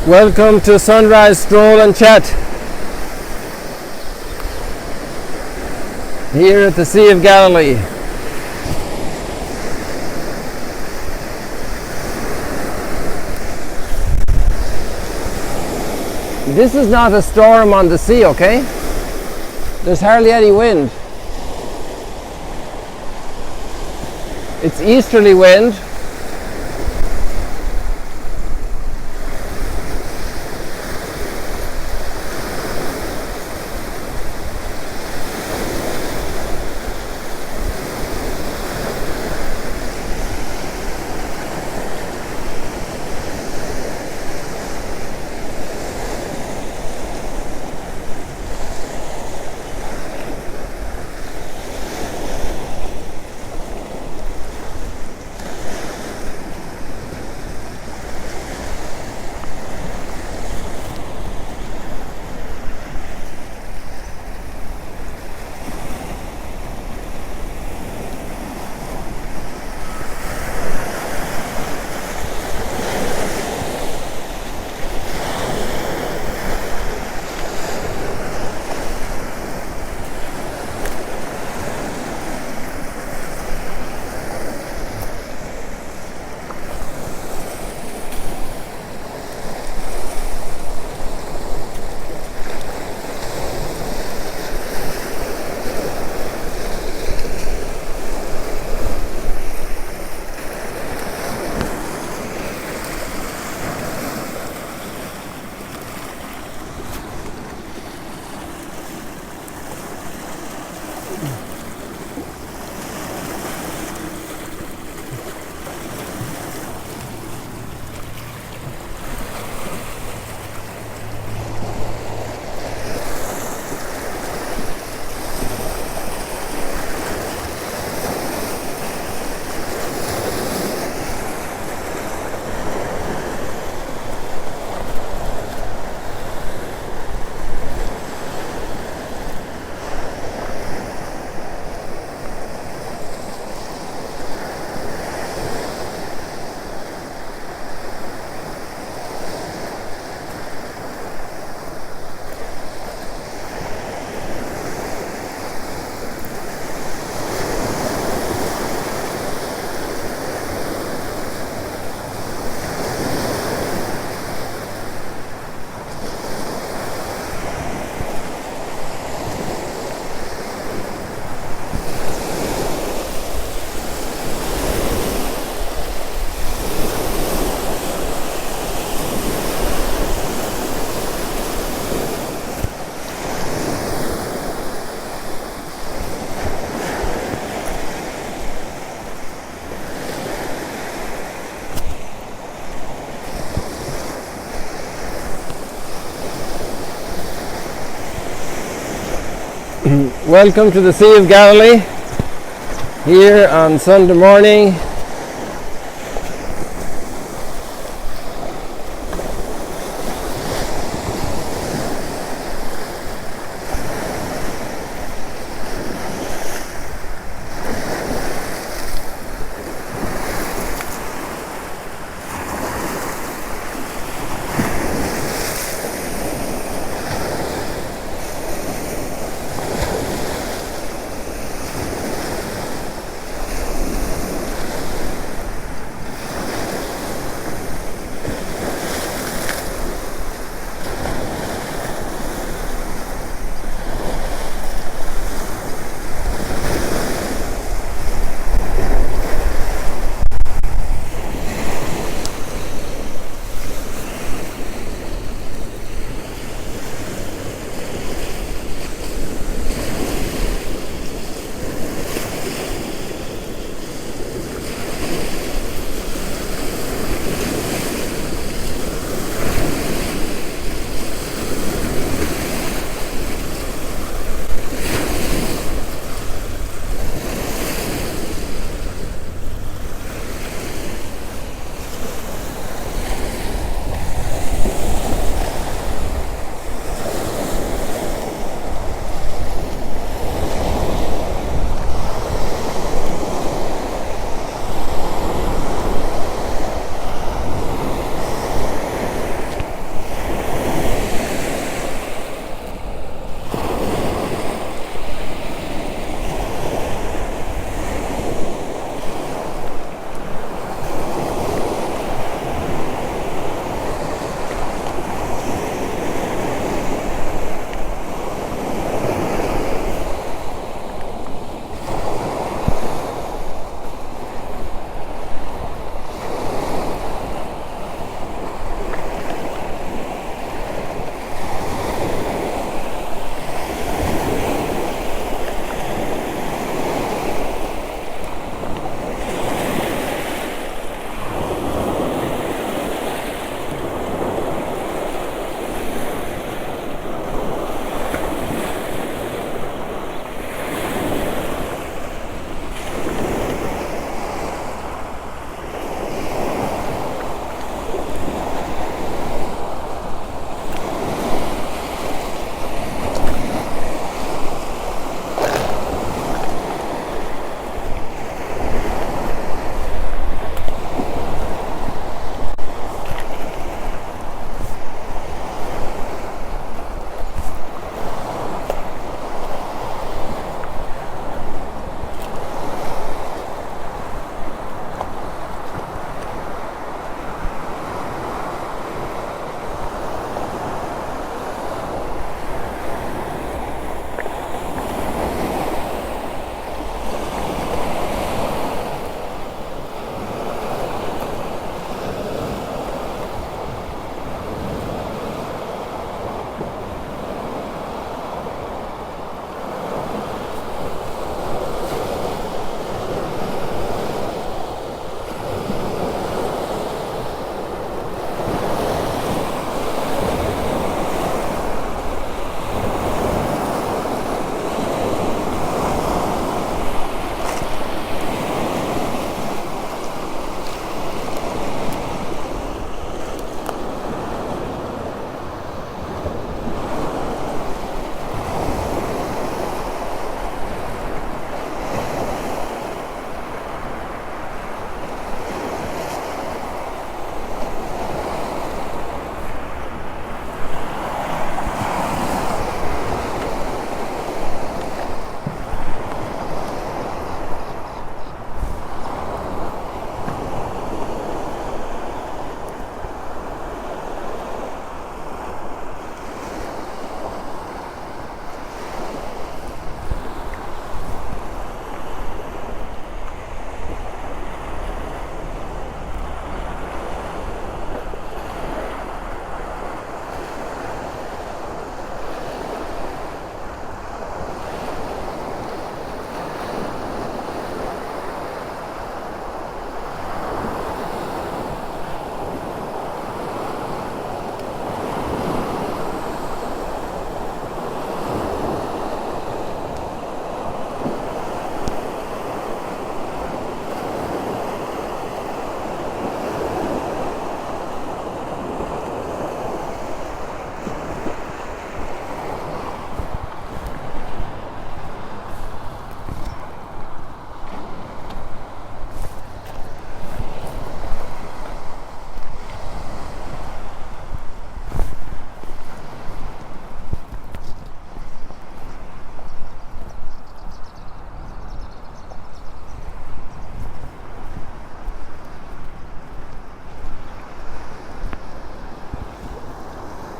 Welcome to Sunrise Stroll and Chat here at the Sea of Galilee. This is not a storm on the sea, okay? There's hardly any wind. It's easterly wind. Welcome to the Sea of Galilee here on Sunday morning.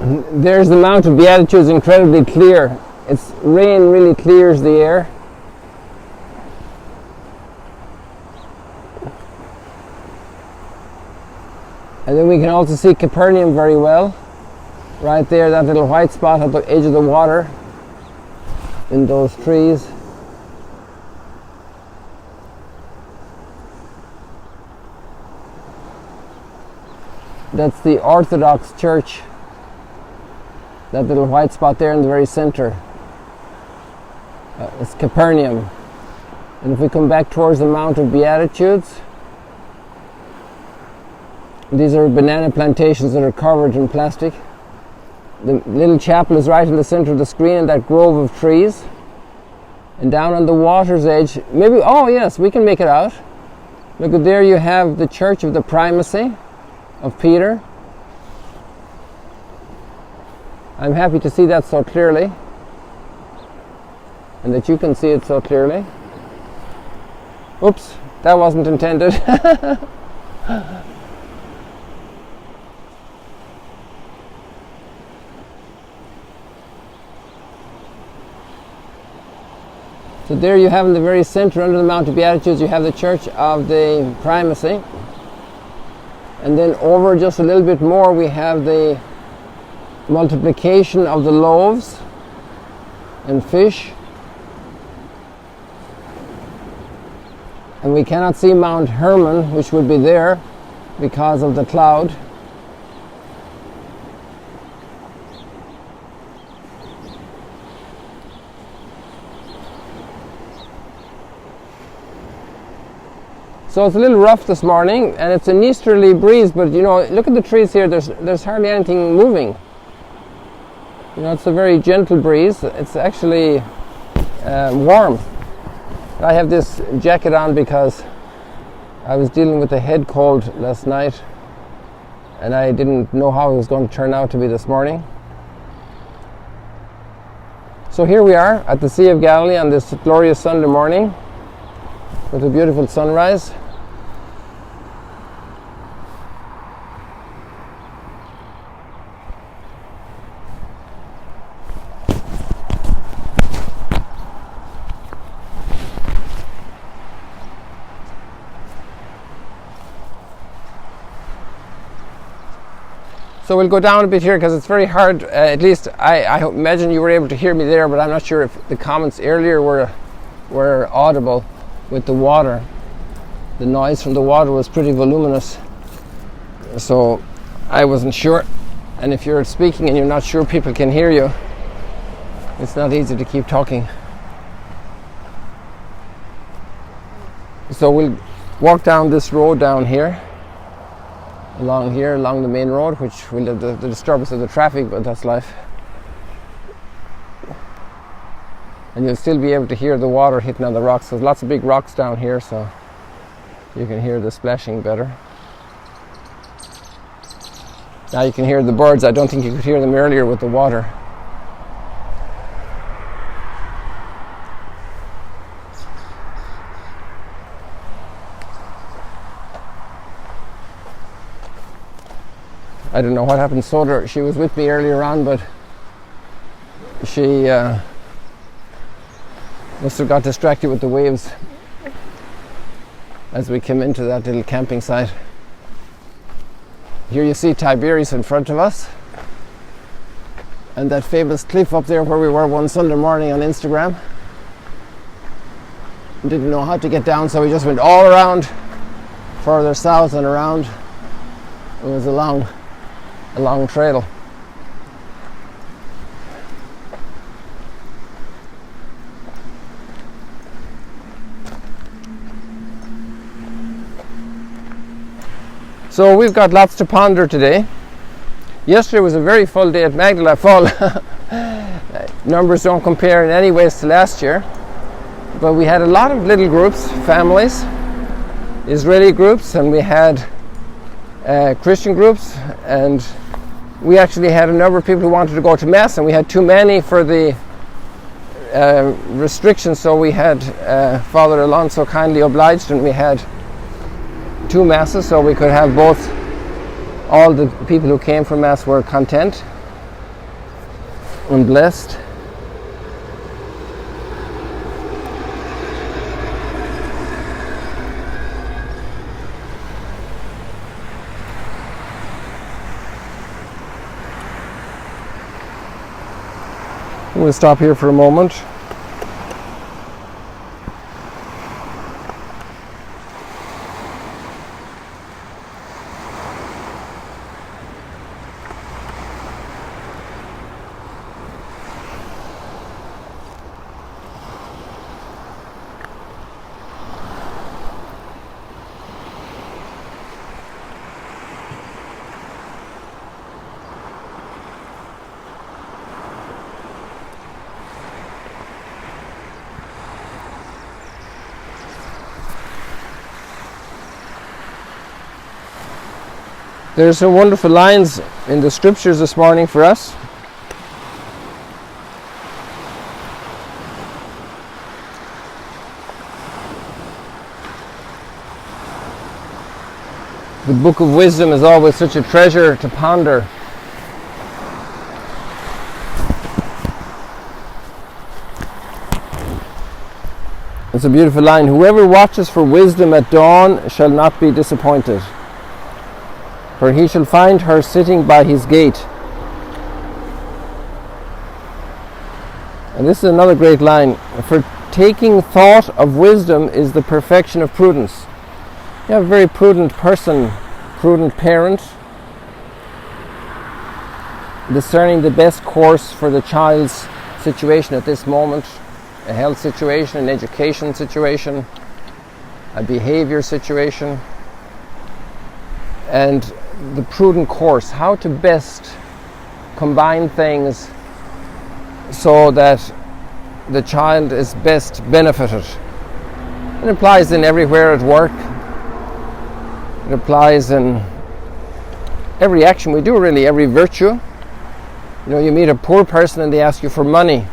There's the Mount of Beatitudes, incredibly clear. It's rain really clears the air. And then we can also see Capernaum very well. Right there, that little white spot at the edge of the water in those trees. That's the Orthodox Church. That little white spot there in the very center. It's Capernaum. And if we come back towards the Mount of Beatitudes, these are banana plantations that are covered in plastic. The little chapel is right in the center of the screen in that grove of trees. And down on the water's edge, maybe, oh yes, we can make it out. Look, at there you have the Church of the Primacy of Peter. I'm happy to see that so clearly, and that you can see it so clearly. Oops, that wasn't intended. So there you have in the very center under the Mount of Beatitudes, you have the Church of the Primacy. And then over just a little bit more we have the multiplication of the loaves and fish. And we cannot see Mount Hermon, which would be there because of the cloud. So it's a little rough this morning, and it's an easterly breeze, but you know, look at the trees here, there's hardly anything moving. You know, it's a very gentle breeze. It's actually warm. I have this jacket on because I was dealing with a head cold last night, and I didn't know how it was going to turn out to be this morning. So here we are at the Sea of Galilee on this glorious Sunday morning with a beautiful sunrise. So we'll go down a bit here because it's very hard, at least I imagine you were able to hear me there, but I'm not sure if the comments earlier were audible with the water. The noise from the water was pretty voluminous, so I wasn't sure. And if you're speaking and you're not sure people can hear you, it's not easy to keep talking. So we'll walk down this road down here, along the main road, which will have the disturbance of the traffic, but that's life. And you'll still be able to hear the water hitting on the rocks. There's lots of big rocks down here, so you can hear the splashing better. Now you can hear the birds. I don't think you could hear them earlier with the water. I don't know what happened. Soda, she was with me earlier on, but she must have got distracted with the waves as we came into that little camping site. Here you see Tiberias in front of us, and that famous cliff up there where we were one Sunday morning on Instagram. Didn't know how to get down, so we just went all around, further south and around. It was a long trail. So we've got lots to ponder today. Yesterday was a very full day at Magdala. Full. Numbers don't compare in any ways to last year, but we had a lot of little groups, families, Israeli groups, and we had Christian groups, and we actually had a number of people who wanted to go to Mass, and we had too many for the restrictions, so we had Father Alonso kindly obliged, and we had 2 Masses, so we could have both. All the people who came for Mass were content. and blessed. We'll stop here for a moment. There's some wonderful lines in the scriptures this morning for us. The book of wisdom is always such a treasure to ponder. It's a beautiful line. Whoever watches for wisdom at dawn shall not be disappointed, for he shall find her sitting by his gate. And this is another great line. For taking thought of wisdom is the perfection of prudence. You have a very prudent person, prudent parent, discerning the best course for the child's situation at this moment, a health situation, an education situation, a behavior situation, and the prudent course, how to best combine things so that the child is best benefited. It applies in everywhere at work. It applies in every action we do, really, every virtue. You know, you meet a poor person and they ask you for money,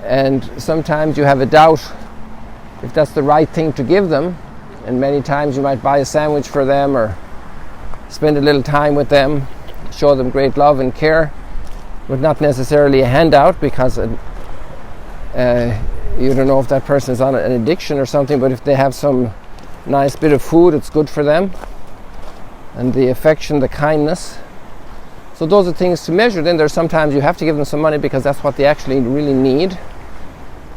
and sometimes you have a doubt if that's the right thing to give them, and many times you might buy a sandwich for them or spend a little time with them, show them great love and care, but not necessarily a handout, because you don't know if that person is on an addiction or something, but if they have some nice bit of food, it's good for them, and the affection, the kindness. So those are things to measure. Then there's sometimes you have to give them some money because that's what they actually really need,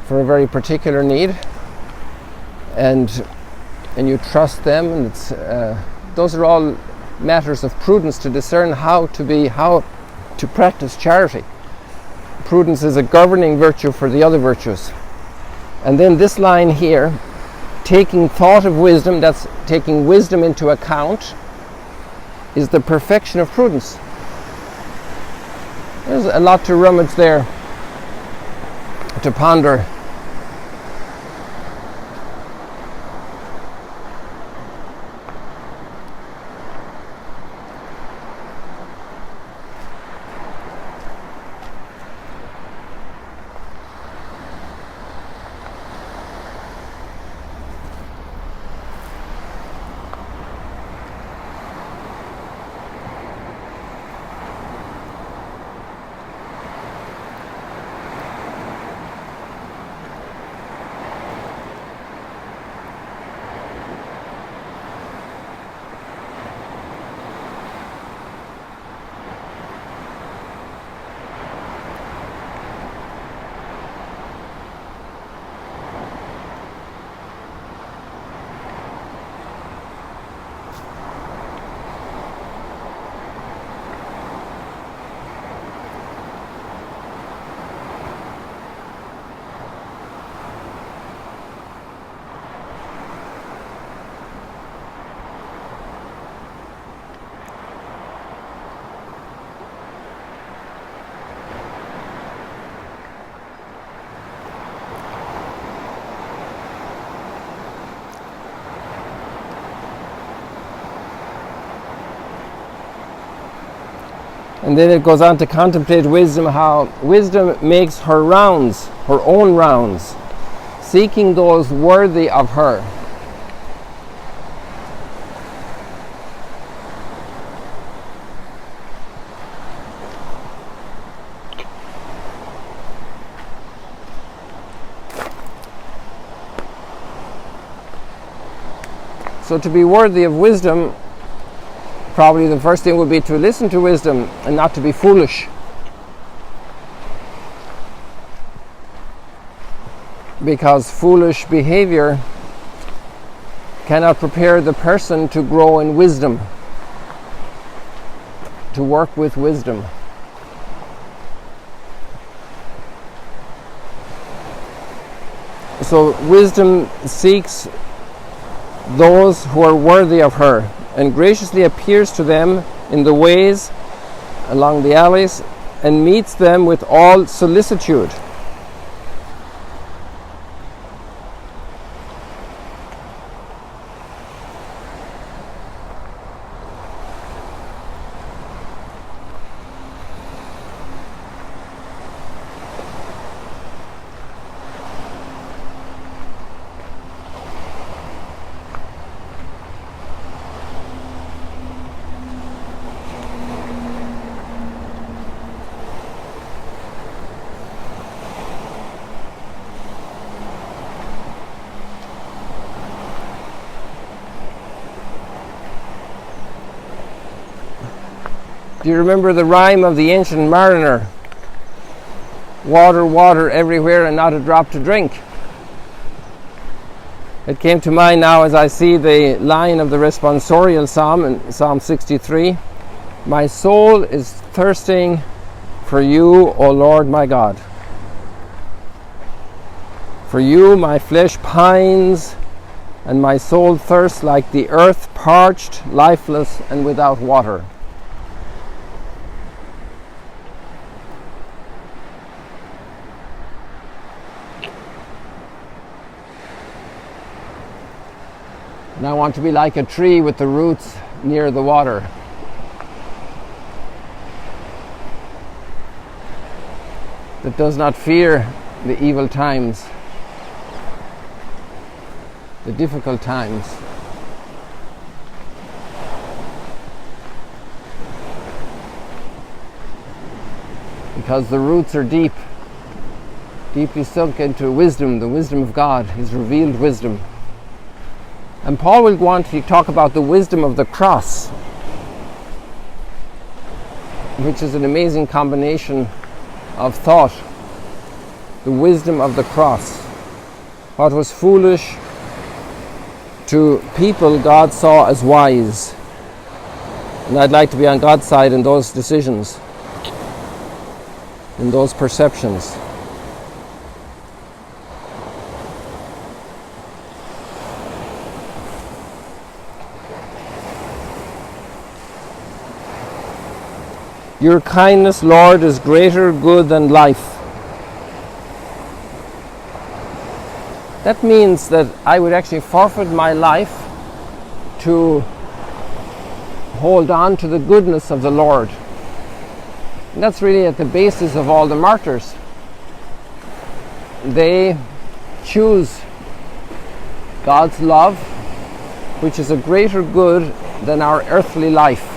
for a very particular need, and you trust them, and it's those are all matters of prudence, to discern how to practice charity. Prudence is a governing virtue for the other virtues. And then this line here, taking thought of wisdom, that's taking wisdom into account, is the perfection of prudence. There's a lot to rummage there, to ponder. And then it goes on to contemplate wisdom, how wisdom makes her rounds, her own rounds, seeking those worthy of her. So to be worthy of wisdom, probably the first thing would be to listen to wisdom and not to be foolish. Because foolish behavior cannot prepare the person to grow in wisdom, to work with wisdom. So wisdom seeks those who are worthy of her and graciously appears to them in the ways along the alleys and meets them with all solicitude. Do you remember the rhyme of the ancient mariner? Water, water everywhere and not a drop to drink. It came to mind now as I see the line of the responsorial psalm in Psalm 63. My soul is thirsting for you, O Lord my God. For you my flesh pines and my soul thirsts like the earth, parched, lifeless, and without water. And I want to be like a tree with the roots near the water. That does not fear the evil times, the difficult times. Because the roots are deep, deeply sunk into wisdom, the wisdom of God, His revealed wisdom. And Paul will go on to talk about the wisdom of the cross, which is an amazing combination of thought. The wisdom of the cross. What was foolish to people, God saw as wise. And I'd like to be on God's side in those decisions, in those perceptions. Your kindness, Lord, is greater good than life. That means that I would actually forfeit my life to hold on to the goodness of the Lord. And that's really at the basis of all the martyrs. They choose God's love, which is a greater good than our earthly life.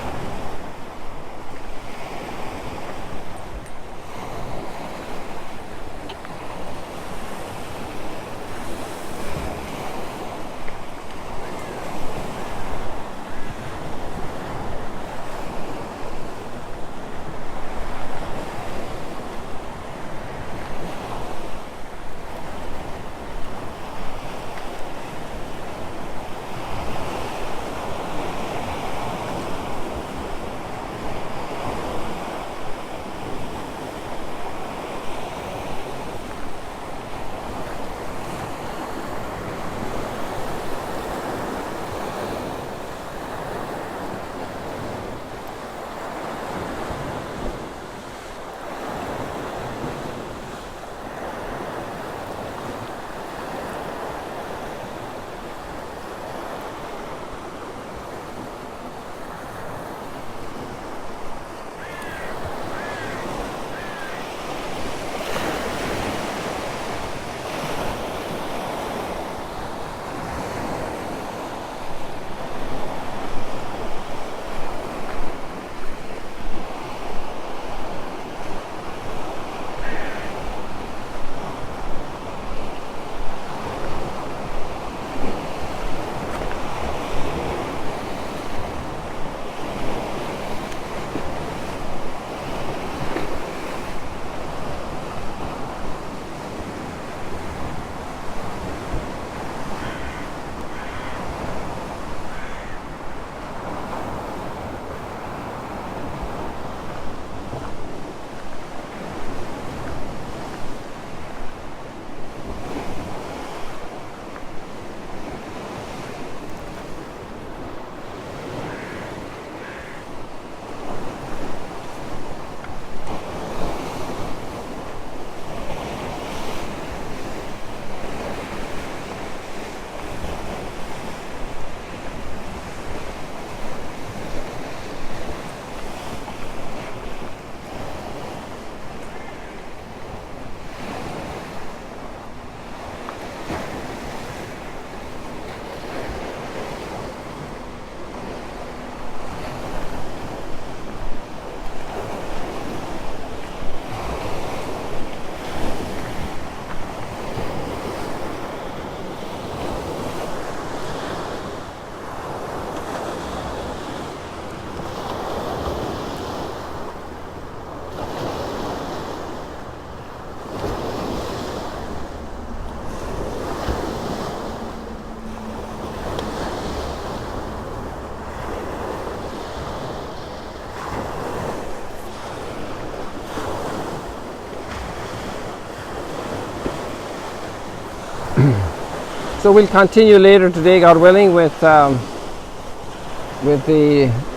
So we'll continue later today, God willing, with the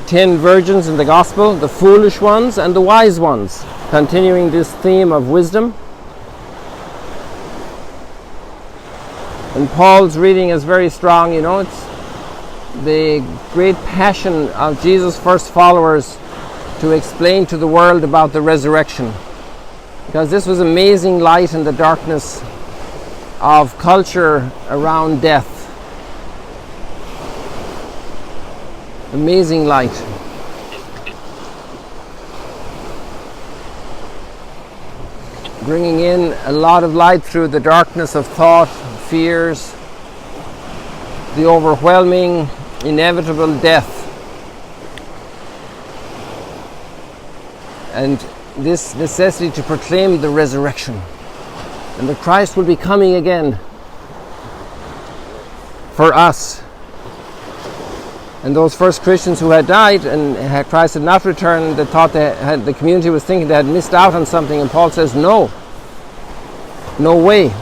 10 virgins in the gospel, the foolish ones and the wise ones, continuing this theme of wisdom. And Paul's reading is very strong, you know, it's the great passion of Jesus' first followers to explain to the world about the resurrection. Because this was amazing light in the darkness of culture around death. Amazing light. Bringing in a lot of light through the darkness of thought, fears, the overwhelming, inevitable death. And this necessity to proclaim the resurrection. And that Christ will be coming again for us. And those first Christians who had died and Christ had not returned, they thought the community was thinking they had missed out on something. And Paul says, no way.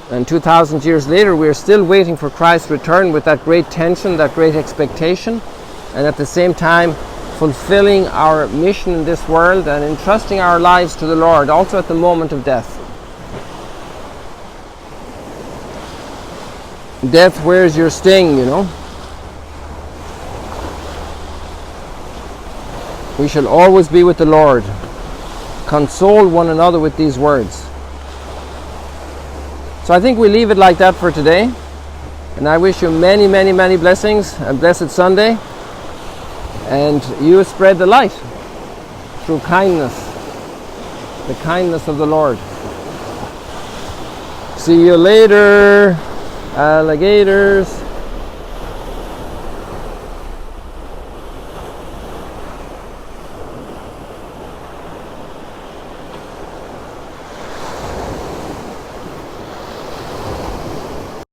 And 2,000 years later, we are still waiting for Christ's return with that great tension, that great expectation, and at the same time fulfilling our mission in this world and entrusting our lives to the Lord, also at the moment of death. Death, where's your sting, you know? We shall always be with the Lord. Console one another with these words. So I think we leave it like that for today. And I wish you many, many, many blessings. A blessed Sunday. And you spread the light through kindness. The kindness of the Lord. See you later, alligators.